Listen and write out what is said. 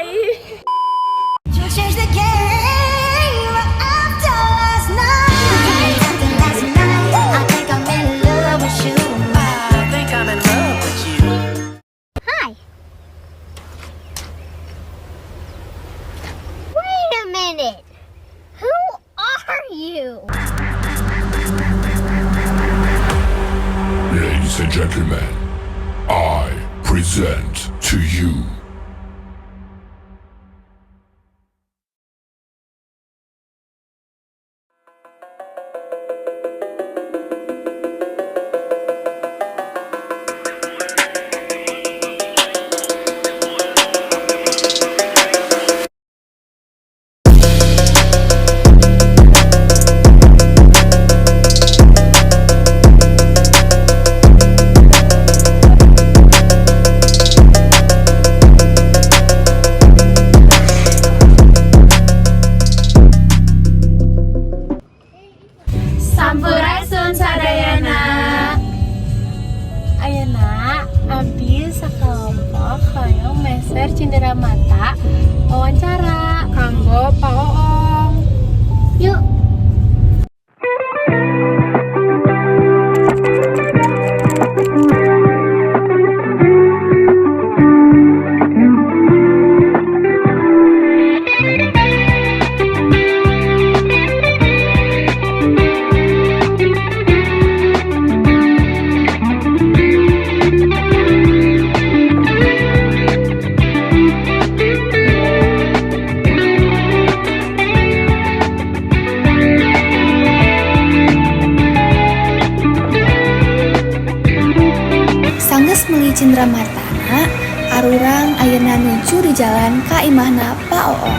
Bye. Change the game after last night. After last night, I think I'm in love with you. I think I'm in love with you. Hi. Wait a minute. Who are you? Ladies and gentlemen, I present to you Sampurasun sadayana. Ayeuna abdi sakelompok hoyong meser cindera mata wawancara kanggo Pak Oong. Yuk. Sanggeus meuli cindera matana, arurang ayeuna nuju di jalan ka imahna Pak Oong.